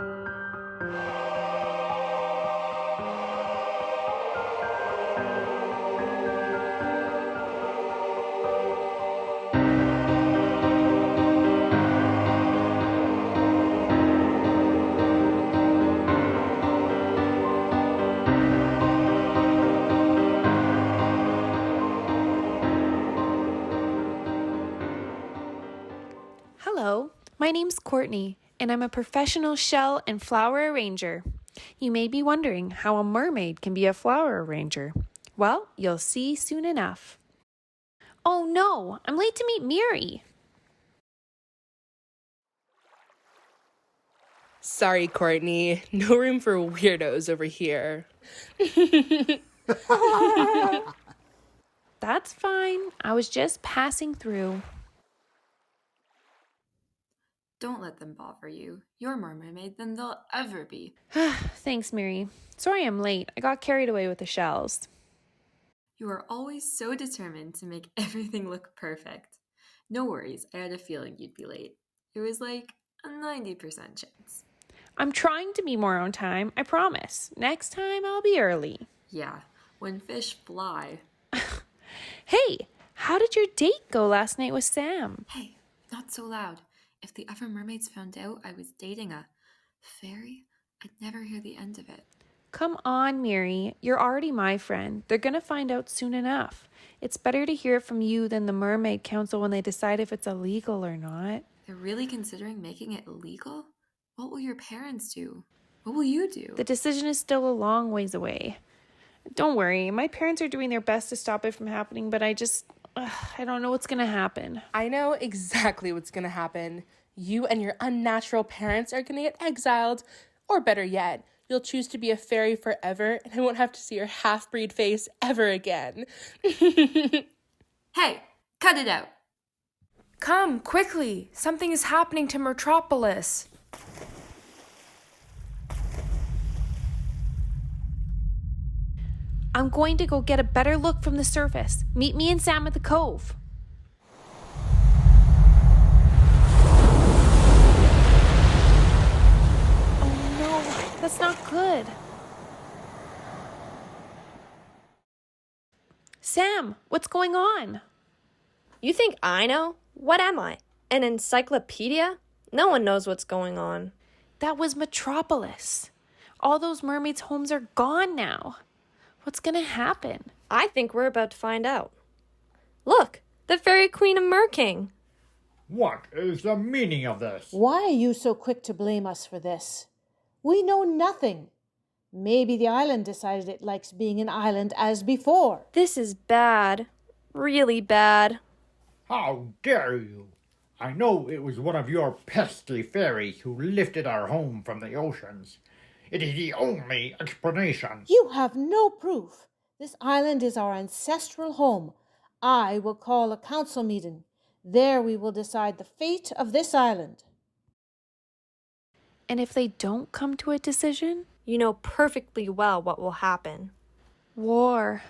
Hello, my name's Courtney, and I'm a professional shell and flower arranger. You may be wondering how a mermaid can be a flower arranger. Well, you'll see soon enough. Oh no, I'm late to meet Mirri. Sorry, Courtney. No room for weirdos over here. That's fine. I was just passing through. Don't let them bother you. You're more mermaid than they'll ever be. Thanks, Mirri. Sorry I'm late. I got carried away with the shells. You are always so determined to make everything look perfect. No worries, I had a feeling you'd be late. It was like a 90% chance. I'm trying to be more on time, I promise. Next time I'll be early. Yeah, when fish fly. Hey, how did your date go last night with Sam? Hey, not so loud. If the other mermaids found out I was dating a fairy, I'd never hear the end of it. Come on, Mirri. You're already my friend. They're gonna find out soon enough. It's better to hear it from you than the Mermaid Council when they decide if it's illegal or not. They're really considering making it illegal? What will your parents do? What will you do? The decision is still a long ways away. Don't worry, my parents are doing their best to stop it from happening, but I don't know what's gonna happen. I know exactly what's gonna happen. You and your unnatural parents are gonna get exiled, or better yet, you'll choose to be a fairy forever, and I won't have to see your half-breed face ever again. Hey, cut it out. Come, quickly! Something is happening to Metropolis. I'm going to go get a better look from the surface. Meet me and Sam at the cove. Oh no, that's not good. Sam, what's going on? You think I know? What am I? An encyclopedia? No one knows what's going on. That was Metropolis. All those mermaids' homes are gone now. What's gonna happen? I think we're about to find out. Look, the fairy queen of Merking. What is the meaning of this? Why are you so quick to blame us for this? We know nothing. Maybe the island decided it likes being an island as before. This is bad. Really bad. How dare you? I know it was one of your pesky fairies who lifted our home from the oceans. It is the only explanation. You have no proof. This island is our ancestral home. I will call a council meeting. There we will decide the fate of this island. And if they don't come to a decision? You know perfectly well what will happen. War.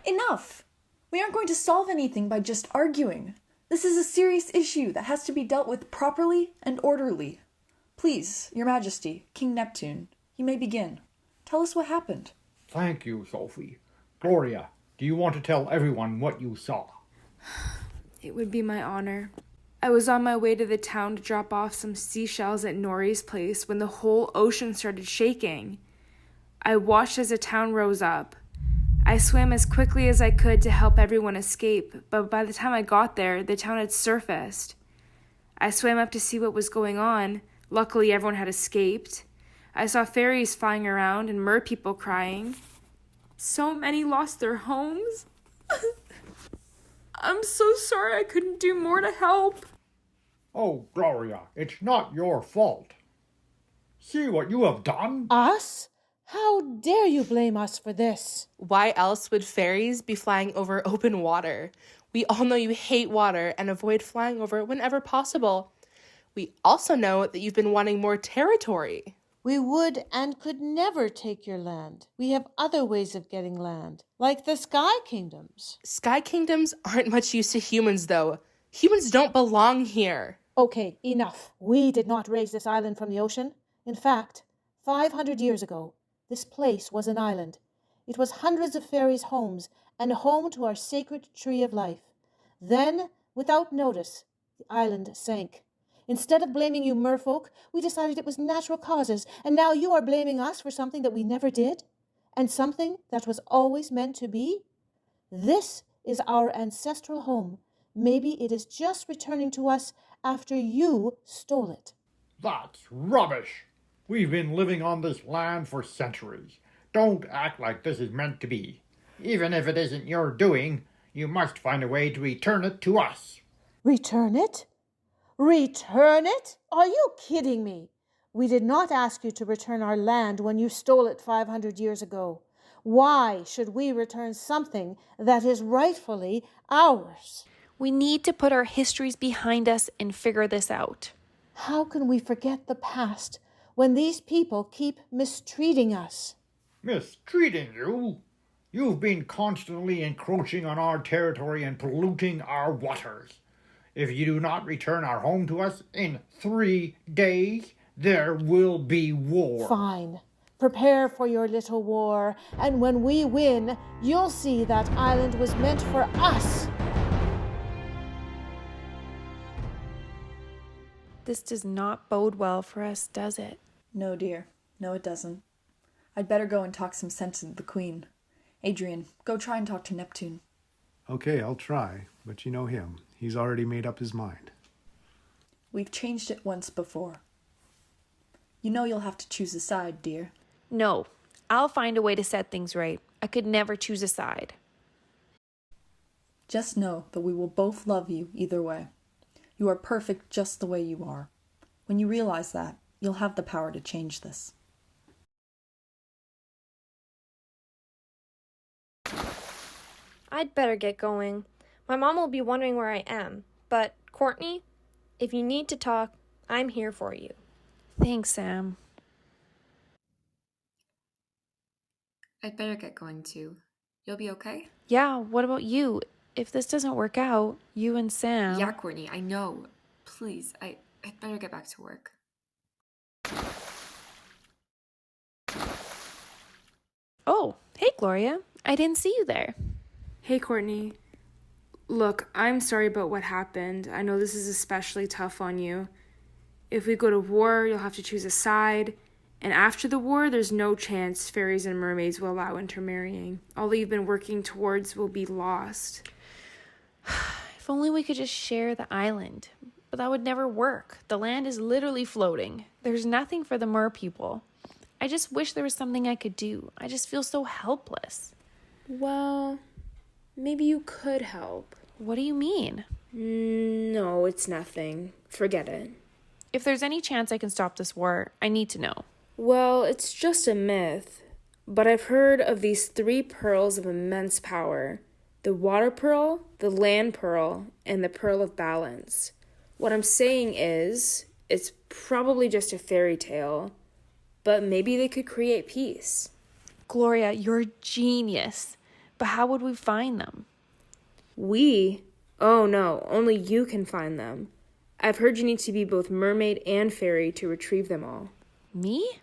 Enough! We aren't going to solve anything by just arguing. This is a serious issue that has to be dealt with properly and orderly. Please, Your Majesty, King Neptune, you may begin. Tell us what happened. Thank you, Sophie. Gloria, do you want to tell everyone what you saw? It would be my honor. I was on my way to the town to drop off some seashells at Nori's place when the whole ocean started shaking. I watched as the town rose up. I swam as quickly as I could to help everyone escape, but by the time I got there, the town had surfaced. I swam up to see what was going on. Luckily, everyone had escaped. I saw fairies flying around and mer people crying. So many lost their homes. I'm so sorry I couldn't do more to help. Oh, Gloria, it's not your fault. See what you have done? Us? How dare you blame us for this? Why else would fairies be flying over open water? We all know you hate water and avoid flying over it whenever possible. We also know that you've been wanting more territory. We would and could never take your land. We have other ways of getting land, like the Sky Kingdoms. Sky Kingdoms aren't much use to humans, though. Humans don't belong here. Okay, enough. We did not raise this island from the ocean. In fact, 500 years ago, this place was an island. It was hundreds of fairies' homes and home to our sacred tree of life. Then, without notice, the island sank. Instead of blaming you merfolk, we decided it was natural causes, and now you are blaming us for something that we never did, and something that was always meant to be? This is our ancestral home. Maybe it is just returning to us after you stole it. That's rubbish. We've been living on this land for centuries. Don't act like this is meant to be. Even if it isn't your doing, you must find a way to return it to us. Return it? Return it? Are you kidding me? We did not ask you to return our land when you stole it 500 years ago. Why should we return something that is rightfully ours? We need to put our histories behind us and figure this out. How can we forget the past when these people keep mistreating us? Mistreating you? You've been constantly encroaching on our territory and polluting our waters. If you do not return our home to us in 3 days, there will be war. Fine. Prepare for your little war, and when we win, you'll see that island was meant for us. This does not bode well for us, does it? No, dear. No, it doesn't. I'd better go and talk some sense into the Queen. Adrian, go try and talk to Neptune. Okay, I'll try, but you know him. He's already made up his mind. We've changed it once before. You know you'll have to choose a side, dear. No, I'll find a way to set things right. I could never choose a side. Just know that we will both love you either way. You are perfect just the way you are. When you realize that, you'll have the power to change this. I'd better get going. My mom will be wondering where I am. But, Courtney, if you need to talk, I'm here for you. Thanks, Sam. I'd better get going too. You'll be okay? Yeah, what about you? If this doesn't work out, you and Sam... Yeah, Courtney, I know. Please, I'd better get back to work. Oh, hey, Gloria. I didn't see you there. Hey, Courtney. Look, I'm sorry about what happened. I know this is especially tough on you. If we go to war, you'll have to choose a side. And after the war, there's no chance fairies and mermaids will allow intermarrying. All that you've been working towards will be lost. If only we could just share the island. But that would never work. The land is literally floating. There's nothing for the mer people. I just wish there was something I could do. I just feel so helpless. Well, maybe you could help. What do you mean? No, it's nothing. Forget it. If there's any chance I can stop this war, I need to know. Well, it's just a myth. But I've heard of these 3 pearls of immense power. The water pearl, the land pearl, and the pearl of balance. What I'm saying is, it's probably just a fairy tale, but maybe they could create peace. Gloria, you're a genius. But how would we find them? We? Oh no, only you can find them. I've heard you need to be both mermaid and fairy to retrieve them all. Me?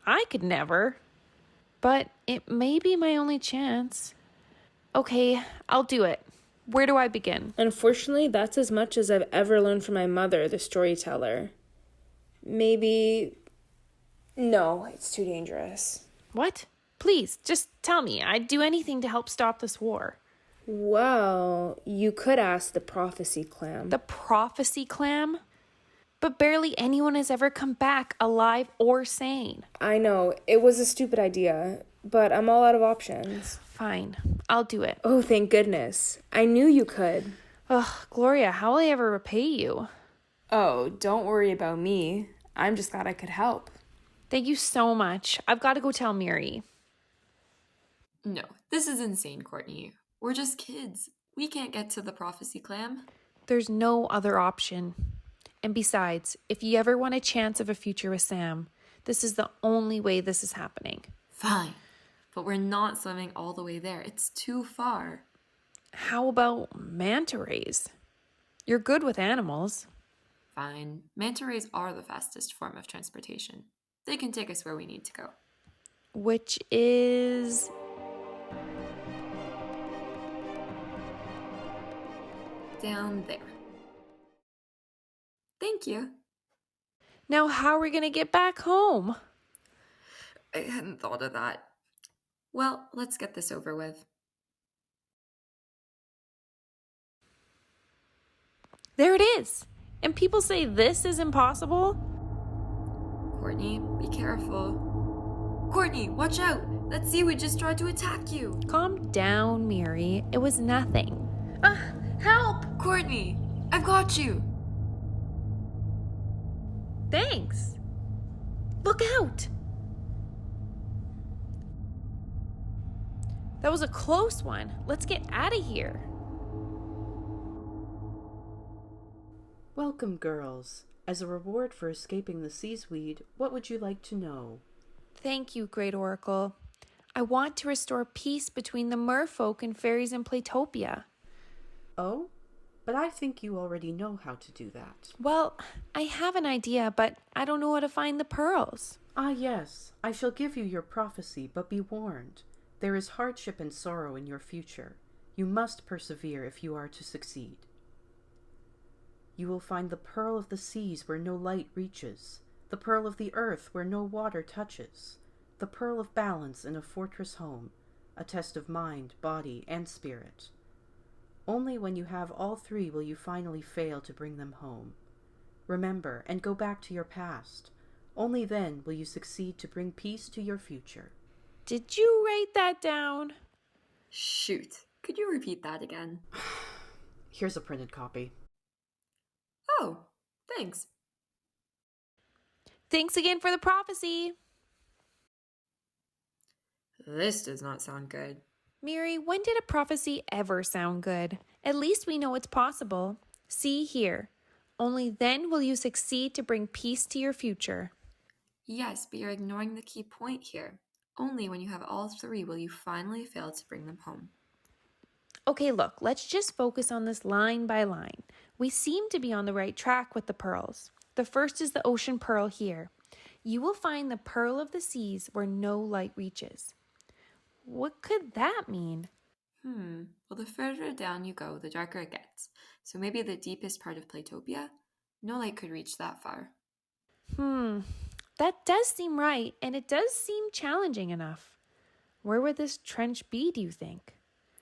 I could never. But it may be my only chance. Okay, I'll do it. Where do I begin? Unfortunately, that's as much as I've ever learned from my mother, the storyteller. Maybe... No, it's too dangerous. What? Please, just tell me. I'd do anything to help stop this war. Well, you could ask the prophecy clam. The prophecy clam? But barely anyone has ever come back alive or sane. I know, it was a stupid idea, but I'm all out of options. Fine, I'll do it. Oh, thank goodness. I knew you could. Ugh, Gloria, how will I ever repay you? Oh, don't worry about me. I'm just glad I could help. Thank you so much. I've got to go tell Mirri. No, this is insane, Courtney. We're just kids. We can't get to the prophecy clam. There's no other option. And besides, if you ever want a chance of a future with Sam, this is the only way this is happening. Fine, but we're not swimming all the way there. It's too far. How about manta rays? You're good with animals. Fine. Manta rays are the fastest form of transportation. They can take us where we need to go. Which is... Down there. Thank you. Now how are we going to get back home? I hadn't thought of that. Well, let's get this over with. There it is. And people say this is impossible? Courtney, be careful. Courtney, watch out! That seaweed just tried to attack you! Calm down, Mirri. It was nothing. Help! Courtney, I've got you! Thanks. Look out! That was a close one. Let's get out of here. Welcome, girls. As a reward for escaping the seaweed, what would you like to know? Thank you, Great Oracle. I want to restore peace between the merfolk and fairies in Playtopia. Oh? But I think you already know how to do that. Well, I have an idea, but I don't know how to find the pearls. Ah, yes. I shall give you your prophecy, but be warned. There is hardship and sorrow in your future. You must persevere if you are to succeed. You will find the pearl of the seas where no light reaches, the pearl of the earth where no water touches, the pearl of balance in a fortress home, a test of mind, body, and spirit. Only when you have all three will you finally fail to bring them home. Remember and go back to your past. Only then will you succeed to bring peace to your future. Did you write that down? Shoot. Could you repeat that again? Here's a printed copy. Oh, thanks. Thanks again for the prophecy. This does not sound good. Mirri, when did a prophecy ever sound good? At least we know it's possible. See here. Only then will you succeed to bring peace to your future. Yes, but you're ignoring the key point here. Only when you have all three will you finally fail to bring them home. Okay, look, let's just focus on this line by line. We seem to be on the right track with the pearls. The first is the ocean pearl here. You will find the pearl of the seas where no light reaches. What could that mean? Well, the further down you go, the darker it gets. So maybe the deepest part of Playtopia? No light could reach that far. That does seem right, and it does seem challenging enough. Where would this trench be, do you think?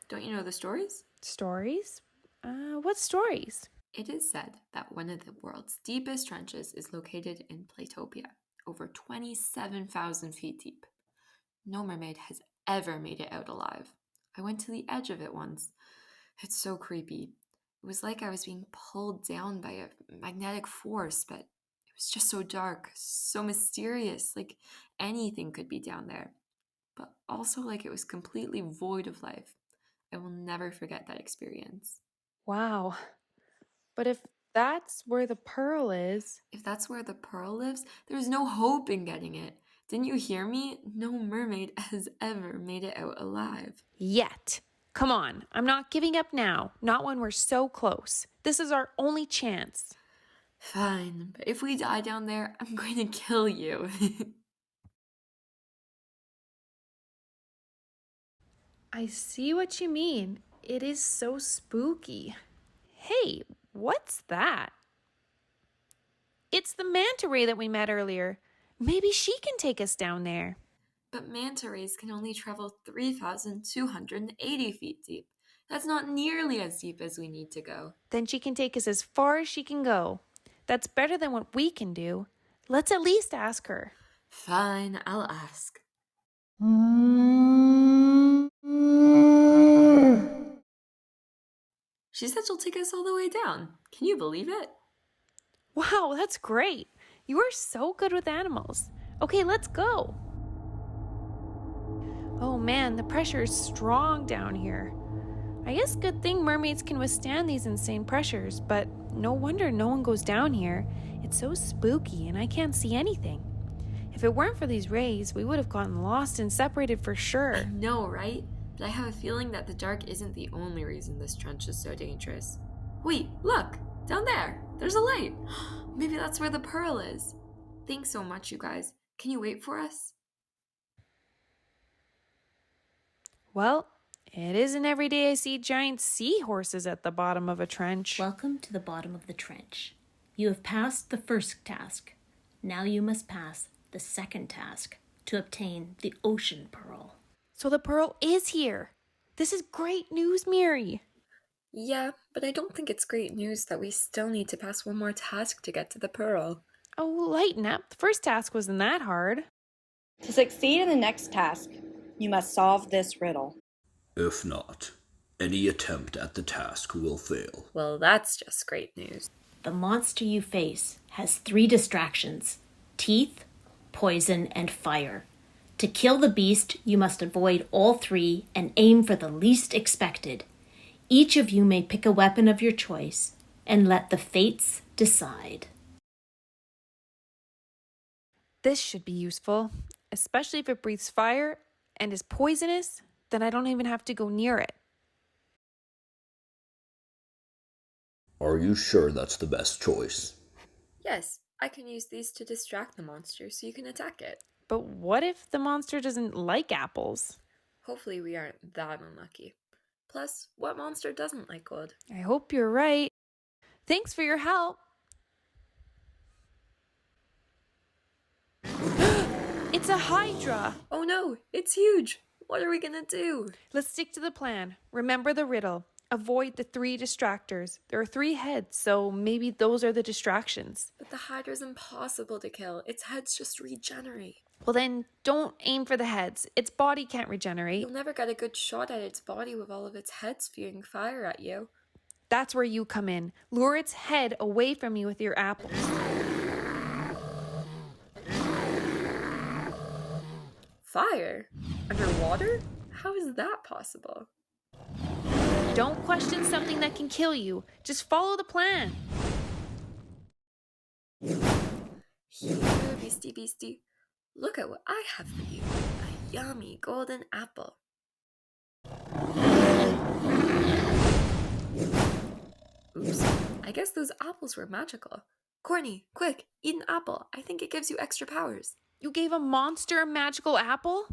Don't you know the stories? Stories? What stories? It is said that one of the world's deepest trenches is located in Playtopia, over 27,000 feet deep. No mermaid has ever made it out alive. I went to the edge of it once. It's so creepy. It was like I was being pulled down by a magnetic force, but it was just so dark, so mysterious, like anything could be down there. But also like it was completely void of life. I will never forget that experience. Wow. But if that's where the pearl is... If that's where the pearl lives, there's no hope in getting it. Didn't you hear me? No mermaid has ever made it out alive. Yet. Come on, I'm not giving up now. Not when we're so close. This is our only chance. Fine, but if we die down there, I'm going to kill you. I see what you mean. It is so spooky. Hey, what's that? It's the manta ray that we met earlier. Maybe she can take us down there. But manta rays can only travel 3,280 feet deep. That's not nearly as deep as we need to go. Then she can take us as far as she can go. That's better than what we can do. Let's at least ask her. Fine, I'll ask. She said she'll take us all the way down. Can you believe it? Wow, that's great. You are so good with animals. Okay, let's go. Oh man, the pressure is strong down here. I guess good thing mermaids can withstand these insane pressures, but no wonder no one goes down here. It's so spooky and I can't see anything. If it weren't for these rays, we would have gotten lost and separated for sure. I know, right? But I have a feeling that the dark isn't the only reason this trench is so dangerous. Wait, look! Down there! There's a light! Maybe that's where the pearl is. Thanks so much, you guys. Can you wait for us? Well, it isn't every day I see giant seahorses at the bottom of a trench. Welcome to the bottom of the trench. You have passed the first task. Now you must pass the second task to obtain the ocean pearl. So the pearl is here. This is great news, Mirri. Yeah, but I don't think it's great news that we still need to pass one more task to get to the pearl. Oh, lighten up. The first task wasn't that hard. To succeed in the next task, you must solve this riddle. If not, any attempt at the task will fail. Well, that's just great news. The monster you face has 3 distractions: teeth, poison, and fire. To kill the beast, you must avoid all 3 and aim for the least expected. Each of you may pick a weapon of your choice and let the fates decide. This should be useful, especially if it breathes fire and is poisonous, then I don't even have to go near it. Are you sure that's the best choice? Yes, I can use these to distract the monster so you can attack it. But what if the monster doesn't like apples? Hopefully we aren't that unlucky. Plus, what monster doesn't like gold? I hope you're right. Thanks for your help. It's a hydra. Oh no, it's huge. What are we gonna do? Let's stick to the plan. Remember the riddle. Avoid the 3 distractors. There are 3 heads, so maybe those are the distractions. But the hydra's impossible to kill. Its heads just regenerate. Well then, don't aim for the heads. Its body can't regenerate. You'll never get a good shot at its body with all of its heads spewing fire at you. That's where you come in. Lure its head away from you with your apples. Fire? Underwater? How is that possible? Don't question something that can kill you. Just follow the plan. Here, beastie. Look at what I have for you. A yummy golden apple. Oops, I guess those apples were magical. Courtney, quick, eat an apple. I think it gives you extra powers. You gave a monster a magical apple?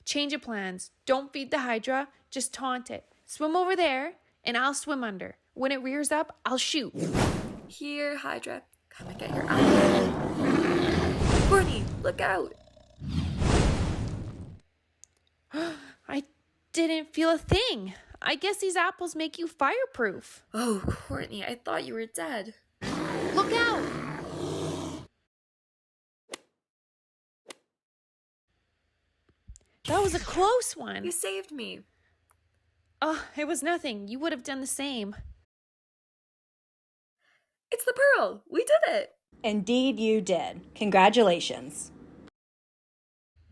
Change of plans. Don't feed the hydra, just taunt it. Swim over there, and I'll swim under. When it rears up, I'll shoot. Here, hydra. Come and get your apple. Courtney, look out! I didn't feel a thing. I guess these apples make you fireproof. Oh, Courtney, I thought you were dead. Look out! That was a close one. You saved me. Oh, it was nothing. You would have done the same. It's the pearl. We did it. Indeed, you did. Congratulations.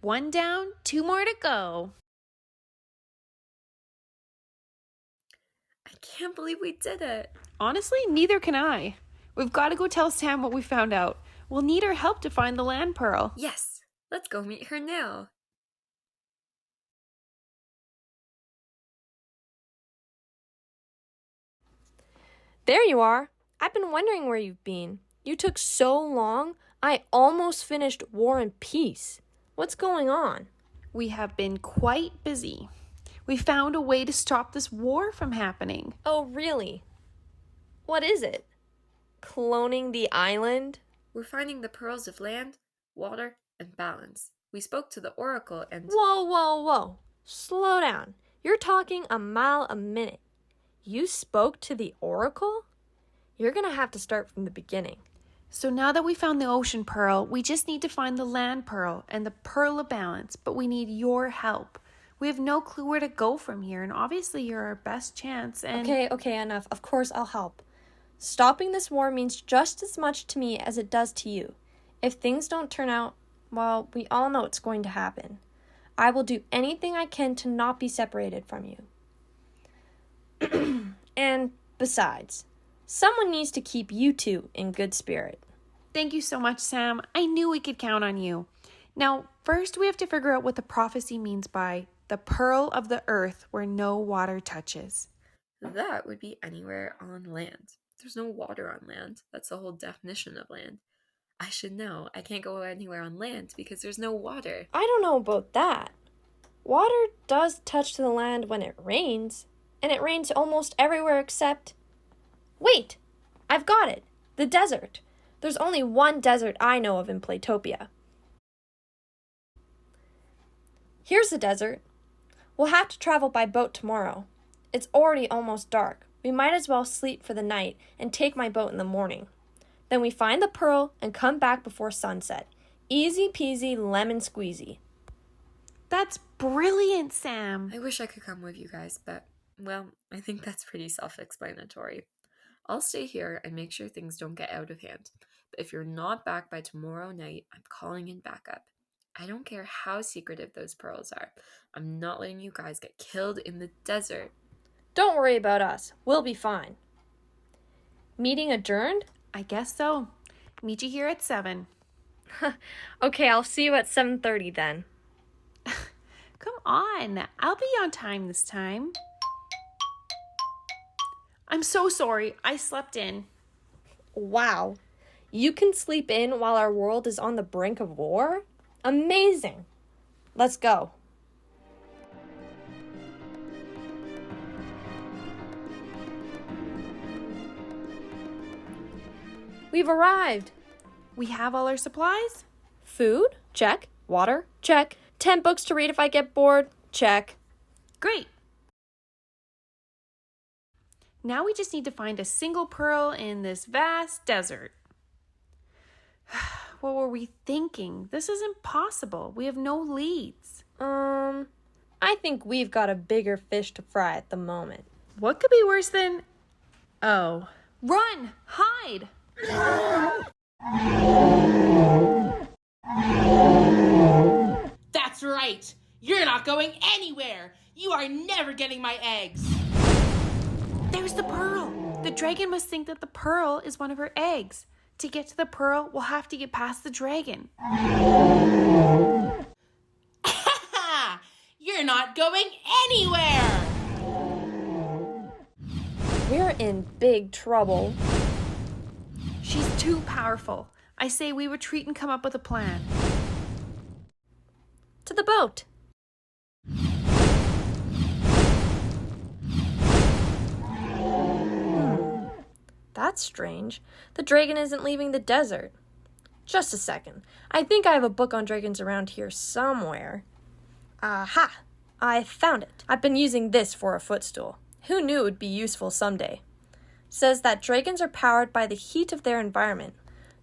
1 down, 2 more to go. I can't believe we did it. Honestly, neither can I. We've got to go tell Sam what we found out. We'll need her help to find the land pearl. Yes, let's go meet her now. There you are. I've been wondering where you've been. You took so long, I almost finished War and Peace. What's going on? We have been quite busy. We found a way to stop this war from happening. Oh, really? What is it? Cloning the island? We're finding the pearls of land, water, and balance. We spoke to the oracle and... Whoa. Slow down. You're talking a mile a minute. You spoke to the oracle? You're gonna have to start from the beginning. So now that we found the ocean pearl, we just need to find the land pearl and the pearl of balance, but we need your help. We have no clue where to go from here, and obviously you're our best chance, and... Okay, enough. Of course I'll help. Stopping this war means just as much to me as it does to you. If things don't turn out, well, we all know it's going to happen. I will do anything I can to not be separated from you. And besides, someone needs to keep you two in good spirit. Thank you so much, Sam. I knew we could count on you. Now, first we have to figure out what the prophecy means by the pearl of the earth where no water touches. That would be anywhere on land. There's no water on land. That's the whole definition of land. I should know. I can't go anywhere on land because there's no water. I don't know about that. Water does touch the land when it rains, and it rains almost everywhere except... Wait! I've got it! The desert. There's only one desert I know of in Playtopia. Here's the desert. We'll have to travel by boat tomorrow. It's already almost dark. We might as well sleep for the night and take my boat in the morning. Then we find the pearl and come back before sunset. Easy peasy lemon squeezy. That's brilliant, Sam. I wish I could come with you guys, but, well, I think that's pretty self-explanatory. I'll stay here and make sure things don't get out of hand. But if you're not back by tomorrow night, I'm calling in backup. I don't care how secretive those pearls are. I'm not letting you guys get killed in the desert. Don't worry about us. We'll be fine. Meeting adjourned? I guess so. Meet you here at 7. Okay, I'll see you at 7:30 then. Come on. I'll be on time this time. I'm so sorry. I slept in. Wow. You can sleep in while our world is on the brink of war? Amazing. Let's go. We've arrived. We have all our supplies? Food? Check. Water? Check. 10 books to read if I get bored? Check. Great. Now we just need to find a single pearl in this vast desert. What were we thinking? This is impossible. We have no leads. I think we've got a bigger fish to fry at the moment. What could be worse than... Oh. Run! Hide! That's right. You're not going anywhere. You are never getting my eggs. There's the pearl. The dragon must think that the pearl is one of her eggs. To get to the pearl, we'll have to get past the dragon. You're not going anywhere. We're in big trouble. She's too powerful. I say we retreat and come up with a plan. To the boat. That's strange. The dragon isn't leaving the desert. Just a second. I think I have a book on dragons around here somewhere. Aha! I found it. I've been using this for a footstool. Who knew it would be useful someday? Says that dragons are powered by the heat of their environment.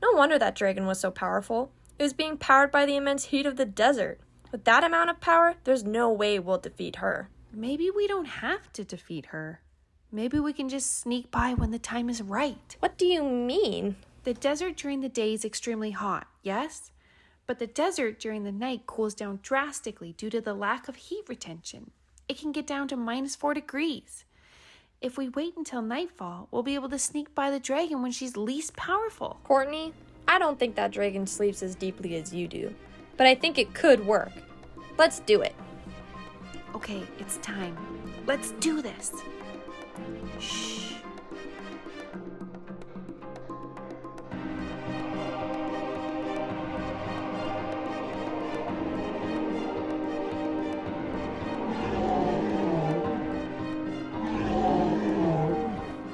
No wonder that dragon was so powerful. It was being powered by the immense heat of the desert. With that amount of power, there's no way we'll defeat her. Maybe we don't have to defeat her. Maybe we can just sneak by when the time is right. What do you mean? The desert during the day is extremely hot, yes? But the desert during the night cools down drastically due to the lack of heat retention. It can get down to -4 degrees. If we wait until nightfall, we'll be able to sneak by the dragon when she's least powerful. Courtney, I don't think that dragon sleeps as deeply as you do, but I think it could work. Let's do it. Okay, it's time. Let's do this. Shh.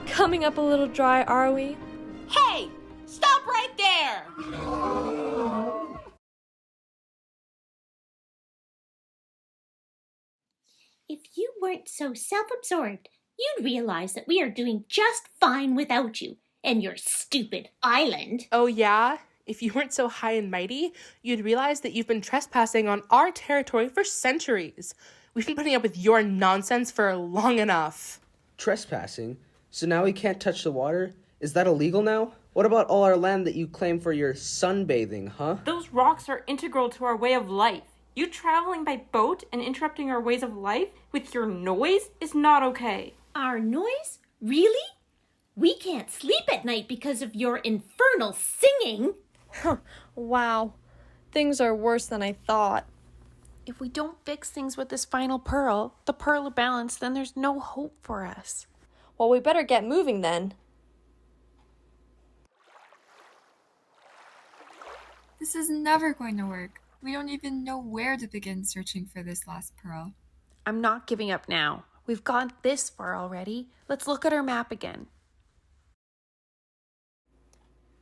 Coming up a little dry, are we? Hey! Stop right there! If you weren't so self-absorbed, you'd realize that we are doing just fine without you and your stupid island. Oh yeah? If you weren't so high and mighty, you'd realize that you've been trespassing on our territory for centuries. We've been putting up with your nonsense for long enough. Trespassing? So now we can't touch the water? Is that illegal now? What about all our land that you claim for your sunbathing, huh? Those rocks are integral to our way of life. You traveling by boat and interrupting our ways of life with your noise is not okay. Our noise? Really? We can't sleep at night because of your infernal singing. Wow. Things are worse than I thought. If we don't fix things with this final pearl, the pearl of balance, then there's no hope for us. Well, we better get moving then. This is never going to work. We don't even know where to begin searching for this last pearl. I'm not giving up now. We've gone this far already. Let's look at our map again.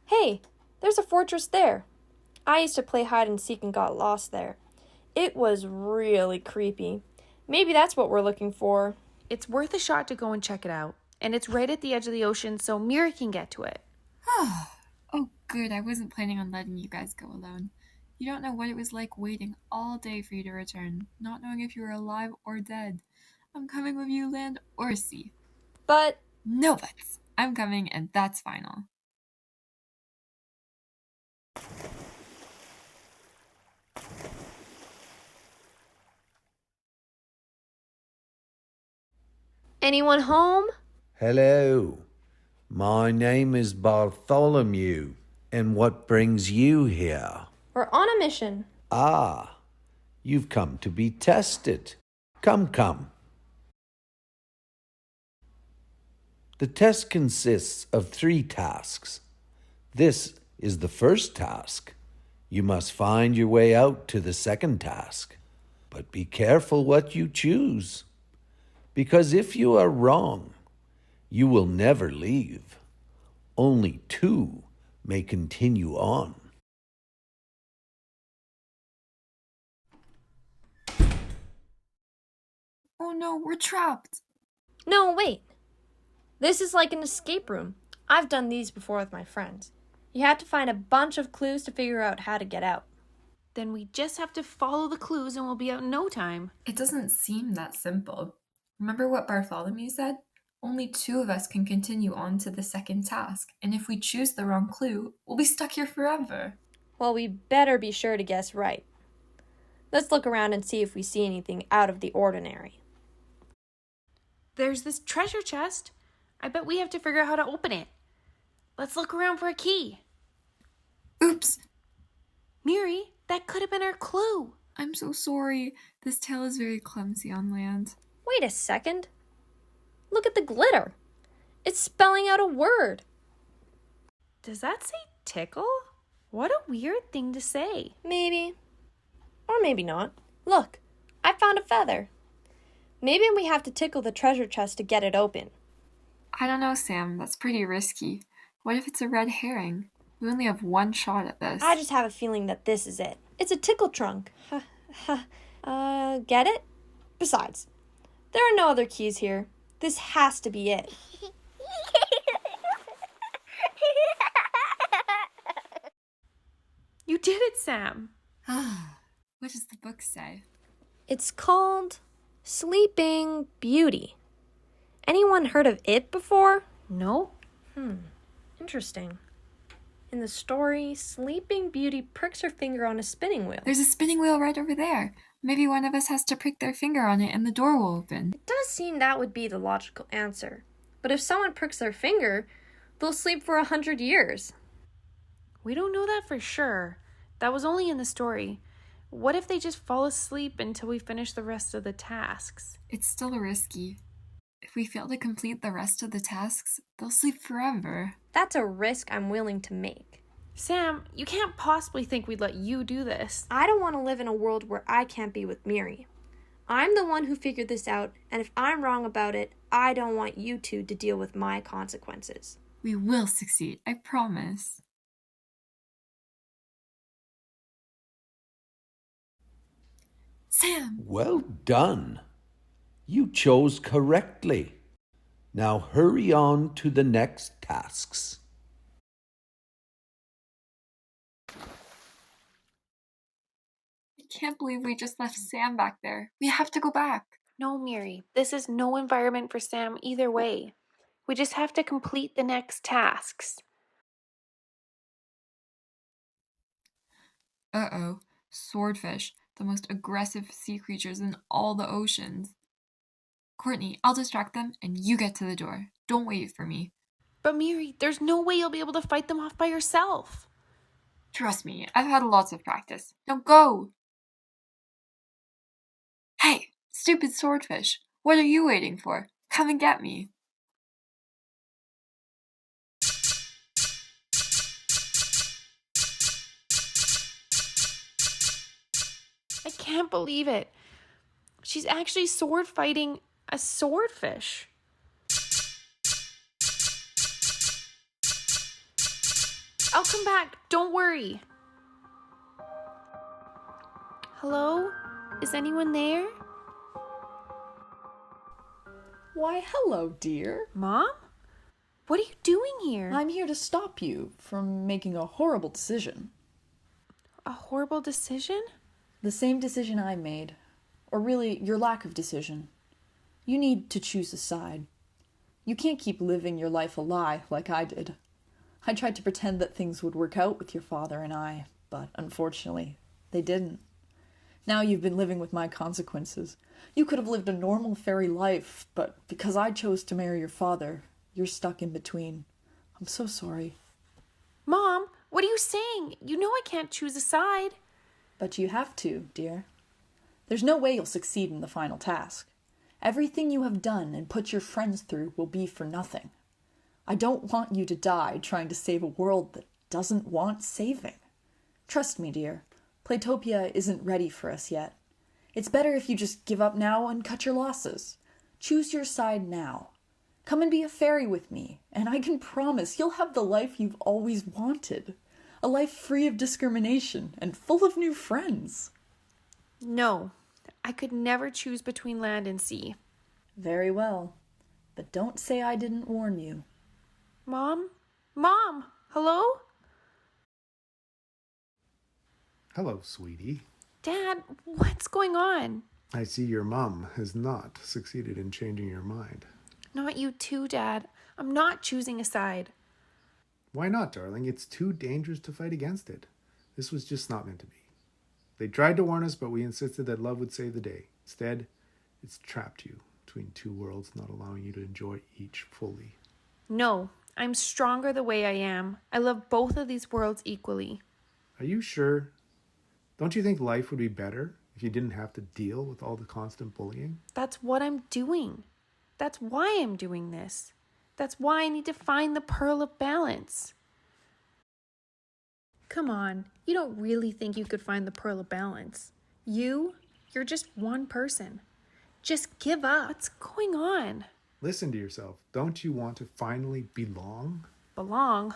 Hey, there's a fortress there. I used to play hide and seek and got lost there. It was really creepy. Maybe that's what we're looking for. It's worth a shot to go and check it out. And it's right at the edge of the ocean, so Mirri can get to it. Oh, good. I wasn't planning on letting you guys go alone. You don't know what it was like waiting all day for you to return, not knowing if you were alive or dead. I'm coming with you, land or sea. But... No buts. I'm coming, and that's final. Anyone home? Hello. My name is Bartholomew. And what brings you here? We're on a mission. Ah, you've come to be tested. Come. The test consists of 3 tasks. This is the first task. You must find your way out to the second task. But be careful what you choose. Because if you are wrong, you will never leave. Only 2 may continue on. Oh no, we're trapped. No, wait. This is like an escape room. I've done these before with my friends. You have to find a bunch of clues to figure out how to get out. Then we just have to follow the clues and we'll be out in no time. It doesn't seem that simple. Remember what Bartholomew said? Only 2 of us can continue on to the second task, and if we choose the wrong clue, we'll be stuck here forever. Well, we better be sure to guess right. Let's look around and see if we see anything out of the ordinary. There's this treasure chest. I bet we have to figure out how to open it. Let's look around for a key. Oops! Mirri, that could have been our clue. I'm so sorry. This tale is very clumsy on land. Wait a second. Look at the glitter. It's spelling out a word. Does that say tickle? What a weird thing to say. Maybe. Or maybe not. Look, I found a feather. Maybe we have to tickle the treasure chest to get it open. I don't know, Sam. That's pretty risky. What if it's a red herring? We only have 1 shot at this. I just have a feeling that this is it. It's a tickle trunk. Get it? Besides, there are no other keys here. This has to be it. You did it, Sam. What does the book say? It's called Sleeping Beauty. Anyone heard of it before? No. Interesting. In the story, Sleeping Beauty pricks her finger on a spinning wheel. There's a spinning wheel right over there. Maybe one of us has to prick their finger on it and the door will open. It does seem that would be the logical answer. But if someone pricks their finger, they'll sleep for 100 years. We don't know that for sure. That was only in the story. What if they just fall asleep until we finish the rest of the tasks? It's still risky. If we fail to complete the rest of the tasks, they'll sleep forever. That's a risk I'm willing to make. Sam, you can't possibly think we'd let you do this. I don't want to live in a world where I can't be with Mirri. I'm the one who figured this out, and if I'm wrong about it, I don't want you two to deal with my consequences. We will succeed, I promise. Sam! Well done. You chose correctly. Now hurry on to the next tasks. I can't believe we just left Sam back there. We have to go back. No, Mirri, this is no environment for Sam either way. We just have to complete the next tasks. Uh-oh. Swordfish, the most aggressive sea creatures in all the oceans. Courtney, I'll distract them and you get to the door. Don't wait for me. But Mirri, there's no way you'll be able to fight them off by yourself. Trust me, I've had lots of practice. Now go! Hey, stupid swordfish, what are you waiting for? Come and get me. I can't believe it. She's actually sword fighting a swordfish. I'll come back. Don't worry. Hello? Is anyone there? Why, hello, dear. Mom? What are you doing here? I'm here to stop you from making a horrible decision. A horrible decision? The same decision I made. Or really, your lack of decision. You need to choose a side. You can't keep living your life a lie like I did. I tried to pretend that things would work out with your father and I, but unfortunately, they didn't. Now you've been living with my consequences. You could have lived a normal fairy life, but because I chose to marry your father, you're stuck in between. I'm so sorry. Mom, what are you saying? You know I can't choose a side. But you have to, dear. There's no way you'll succeed in the final task. Everything you have done and put your friends through will be for nothing. I don't want you to die trying to save a world that doesn't want saving. Trust me, dear. Playtopia isn't ready for us yet. It's better if you just give up now and cut your losses. Choose your side now. Come and be a fairy with me, and I can promise you'll have the life you've always wanted. A life free of discrimination and full of new friends. No, I could never choose between land and sea. Very well, but don't say I didn't warn you. Mom? Mom? Hello? Hello, sweetie. Dad, what's going on? I see your mom has not succeeded in changing your mind. Not you too, Dad. I'm not choosing a side. Why not, darling? It's too dangerous to fight against it. This was just not meant to be. They tried to warn us, but we insisted that love would save the day. Instead, it's trapped you between two worlds, not allowing you to enjoy each fully. No, I'm stronger the way I am. I love both of these worlds equally. Are you sure? Don't you think life would be better if you didn't have to deal with all the constant bullying? That's what I'm doing. That's why I'm doing this. That's why I need to find the pearl of balance. Come on, you don't really think you could find the pearl of balance. You're just one person. Just give up. What's going on? Listen to yourself. Don't you want to finally belong? Belong?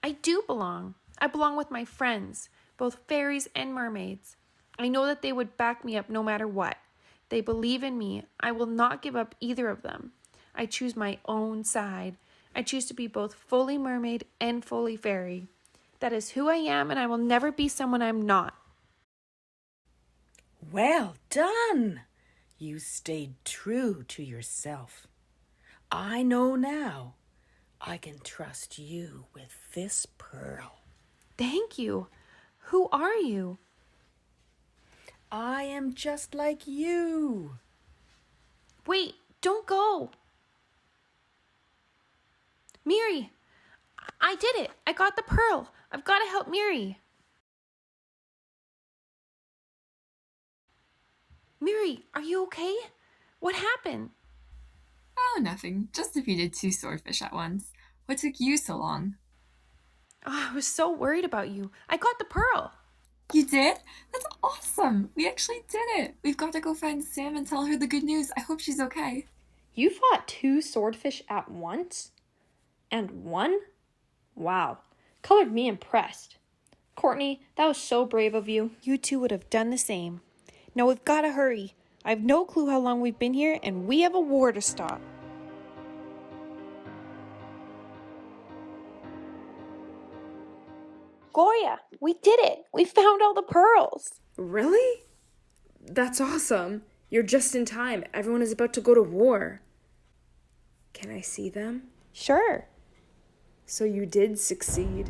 I do belong. I belong with my friends, both fairies and mermaids. I know that they would back me up no matter what. They believe in me. I will not give up either of them. I choose my own side. I choose to be both fully mermaid and fully fairy. That is who I am, and I will never be someone I'm not. Well done! You stayed true to yourself. I know now. I can trust you with this pearl. Thank you. Who are you? I am just like you. Wait, don't go. Mirri, I did it. I got the pearl. I've got to help Mirri. Mirri, are you okay? What happened? Oh, nothing. Just defeated 2 swordfish at once. What took you so long? Oh, I was so worried about you. I got the pearl. You did? That's awesome. We actually did it. We've got to go find Sam and tell her the good news. I hope she's okay. You fought 2 swordfish at once? And won? Wow. Colored me impressed. Courtney, that was so brave of you. You two would have done the same. Now we've got to hurry. I have no clue how long we've been here, and we have a war to stop. Gloria, we did it. We found all the pearls. Really? That's awesome. You're just in time. Everyone is about to go to war. Can I see them? Sure. So you did succeed.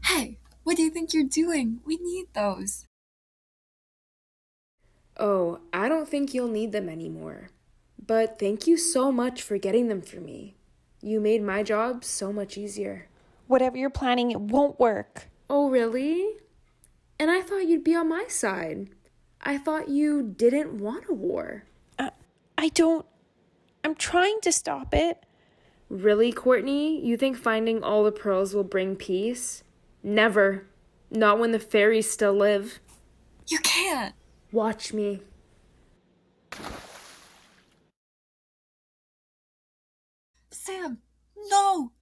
Hey, what do you think you're doing? We need those. Oh, I don't think you'll need them anymore. But thank you so much for getting them for me. You made my job so much easier. Whatever you're planning, it won't work. Oh, really? And I thought you'd be on my side. I thought you didn't want a war. I'm trying to stop it. Really, Courtney? You think finding all the pearls will bring peace? Never. Not when the fairies still live. You can't. Watch me. Sam, no!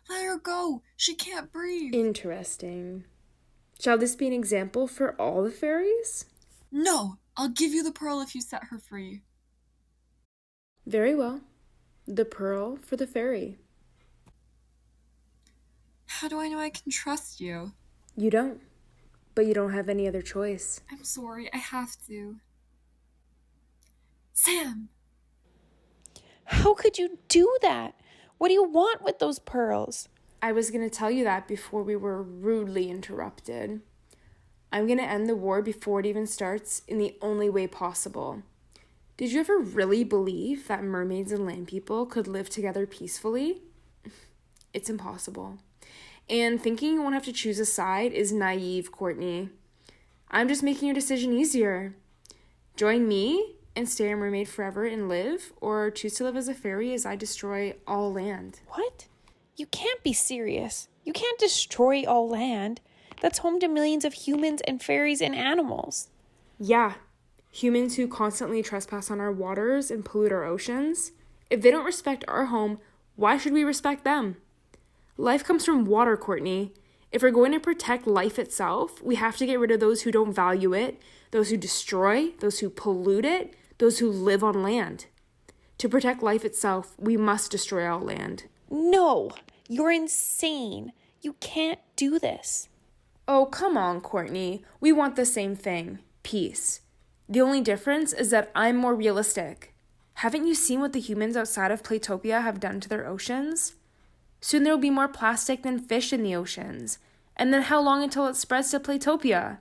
Let her go. She can't breathe. Interesting. Shall this be an example for all the fairies? No, I'll give you the pearl if you set her free. Very well. The pearl for the fairy. How do I know I can trust you? You don't. But you don't have any other choice. I'm sorry, I have to. Sam! How could you do that? What do you want with those pearls? I was going to tell you that before we were rudely interrupted. I'm going to end the war before it even starts in the only way possible. Did you ever really believe that mermaids and land people could live together peacefully? It's impossible. And thinking you won't have to choose a side is naive, Courtney. I'm just making your decision easier. Join me and stay a mermaid forever and live, or choose to live as a fairy as I destroy all land. What? You can't be serious. You can't destroy all land. That's home to millions of humans and fairies and animals. Yeah, humans who constantly trespass on our waters and pollute our oceans. If they don't respect our home, why should we respect them? Life comes from water, Courtney. If we're going to protect life itself, we have to get rid of those who don't value it, those who destroy, those who pollute it, those who live on land. To protect life itself, we must destroy all land. No, you're insane. You can't do this. Oh, come on, Courtney. We want the same thing. Peace. The only difference is that I'm more realistic. Haven't you seen what the humans outside of Playtopia have done to their oceans? Soon there will be more plastic than fish in the oceans. And then how long until it spreads to Playtopia?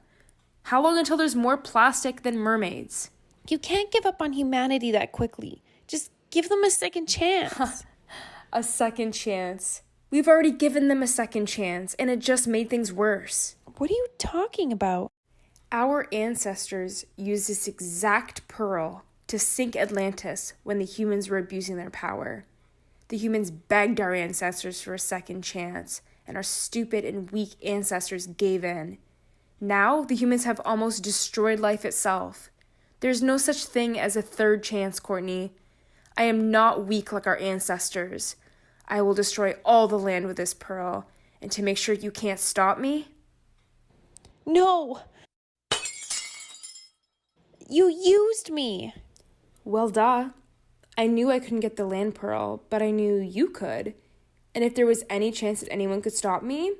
How long until there's more plastic than mermaids? You can't give up on humanity that quickly. Just give them a second chance. A second chance. We've already given them a second chance, and it just made things worse. What are you talking about? Our ancestors used this exact pearl to sink Atlantis when the humans were abusing their power. The humans begged our ancestors for a second chance, and our stupid and weak ancestors gave in. Now, the humans have almost destroyed life itself. There's no such thing as a third chance, Courtney. I am not weak like our ancestors. I will destroy all the land with this pearl, and to make sure you can't stop me... No! You used me! Well, duh. I knew I couldn't get the land pearl, but I knew you could. And if there was any chance that anyone could stop me,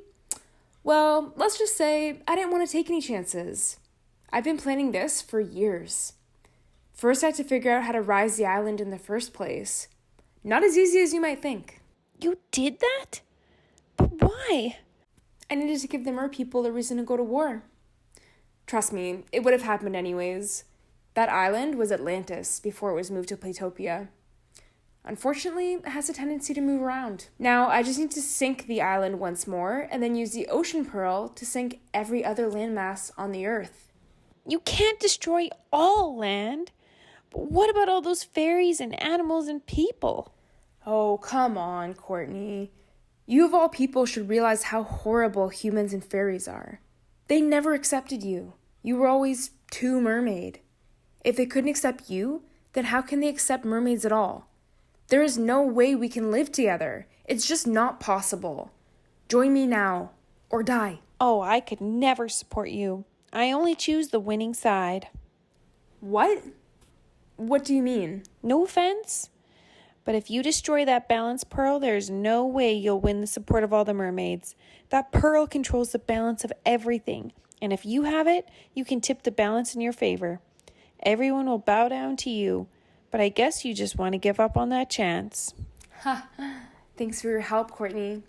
well, let's just say I didn't want to take any chances. I've been planning this for years. First, I had to figure out how to rise the island in the first place. Not as easy as you might think. You did that? But why? I needed to give the mer people a reason to go to war. Trust me, it would have happened anyways. That island was Atlantis before it was moved to Playtopia. Unfortunately, it has a tendency to move around. Now, I just need to sink the island once more and then use the ocean pearl to sink every other landmass on the earth. You can't destroy all land. But what about all those fairies and animals and people? Oh, come on, Courtney. You of all people should realize how horrible humans and fairies are. They never accepted you. You were always too mermaid. If they couldn't accept you, then how can they accept mermaids at all? There is no way we can live together. It's just not possible. Join me now, or die. Oh, I could never support you. I only choose the winning side. What? What do you mean? No offense, but if you destroy that balance pearl, there's no way you'll win the support of all the mermaids. That pearl controls the balance of everything, and if you have it, you can tip the balance in your favor. Everyone will bow down to you, but I guess you just want to give up on that chance. Ha! Thanks for your help, Courtney.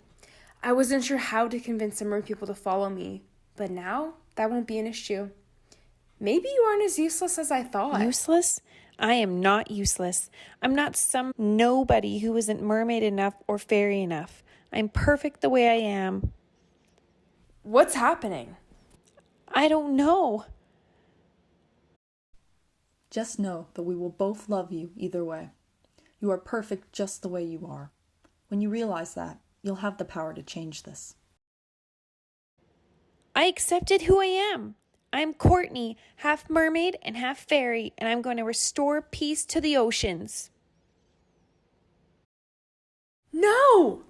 I wasn't sure how to convince the mer people to follow me, but now that won't be an issue. Maybe you aren't as useless as I thought. Useless? I am not useless. I'm not some nobody who isn't mermaid enough or fairy enough. I'm perfect the way I am. What's happening? I don't know. Just know that we will both love you either way. You are perfect just the way you are. When you realize that, you'll have the power to change this. I accepted who I am. I'm Courtney, half mermaid and half fairy, and I'm going to restore peace to the oceans. No!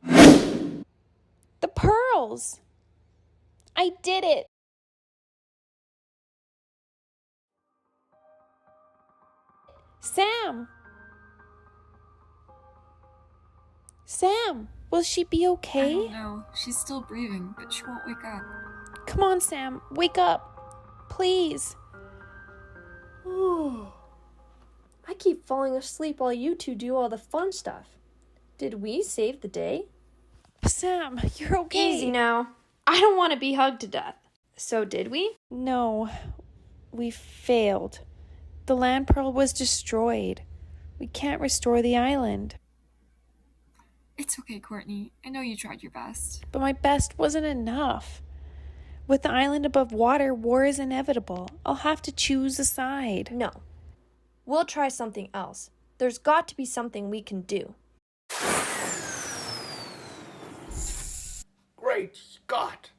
The pearls! I did it! Sam! Sam, will she be okay? I don't know. She's still breathing, but she won't wake up. Come on, Sam, wake up. Please. I keep falling asleep while you two do all the fun stuff. Did we save the day? Sam, you're okay. Easy now. I don't want to be hugged to death. So did we? No, we failed. The land pearl was destroyed. We can't restore the island. It's okay, Courtney. I know you tried your best. But my best wasn't enough. With the island above water, war is inevitable. I'll have to choose a side. No. We'll try something else. There's got to be something we can do. Great Scott!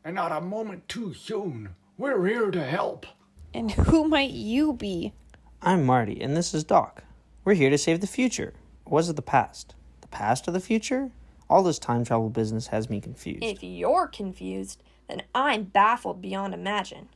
And not a moment too soon. We're here to help. And who might you be? I'm Marty, and this is Doc. We're here to save the future. Or was it the past? The past or the future? All this time travel business has me confused. If you're confused, then I'm baffled beyond imagine.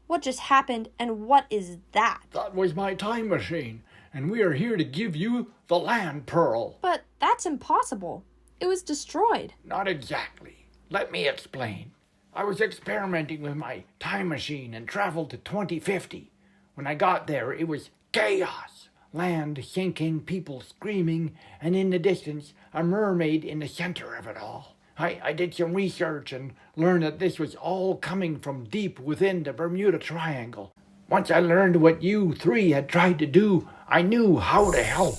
What just happened, and what is that? That was my time machine, and we are here to give you the land pearl. But that's impossible. It was destroyed. Not exactly. Let me explain. I was experimenting with my time machine and traveled to 2050. When I got there, it was chaos. Land sinking, people screaming, and in the distance, a mermaid in the center of it all. I did some research and learned that this was all coming from deep within the Bermuda Triangle. Once I learned what you three had tried to do, I knew how to help.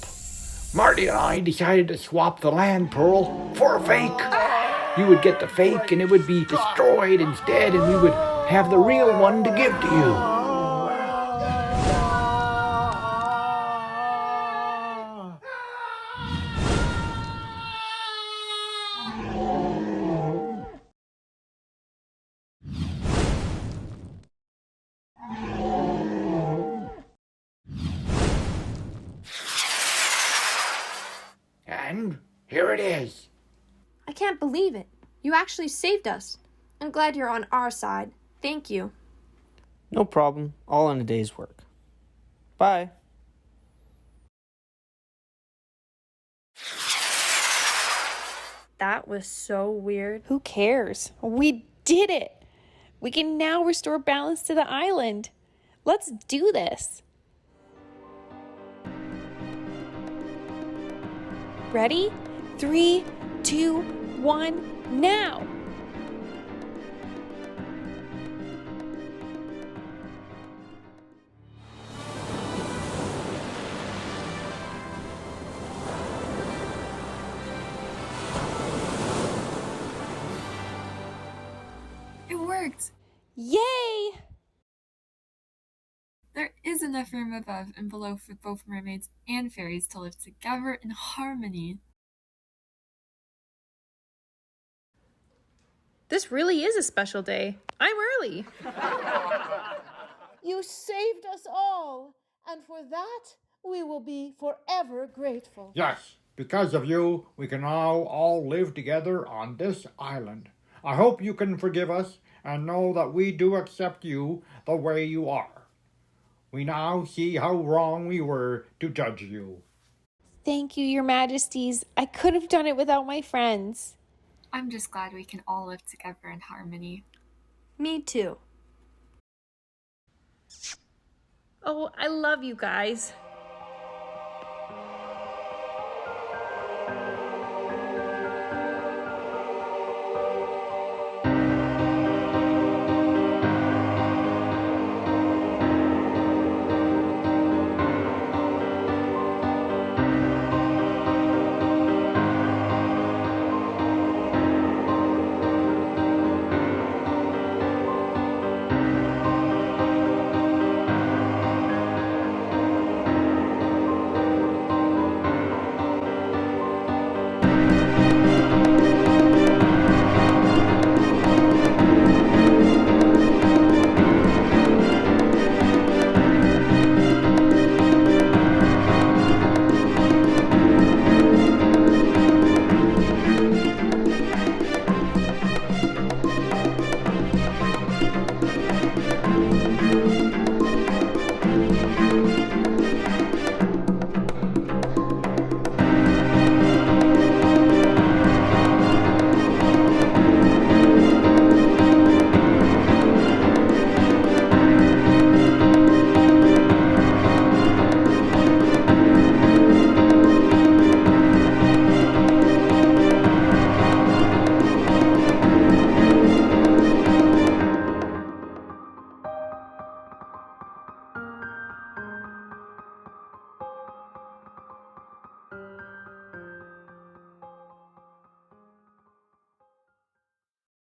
Marty and I decided to swap the land pearl for a fake. You would get the fake and it would be destroyed instead, and we would have the real one to give to you. And here it is. I can't believe it. You actually saved us. I'm glad you're on our side. Thank you. No problem. All in a day's work. Bye. That was so weird. Who cares? We did it. We can now restore balance to the island. Let's do this. Ready? 3, 2, 1, now! It worked! Yay! There is enough room above and below for both mermaids and fairies to live together in harmony. This really is a special day. I'm early. You saved us all, and for that, we will be forever grateful. Yes, because of you, we can now all live together on this island. I hope you can forgive us and know that we do accept you the way you are. We now see how wrong we were to judge you. Thank you, Your Majesties. I couldn't have done it without my friends. I'm just glad we can all live together in harmony. Me too. Oh, I love you guys.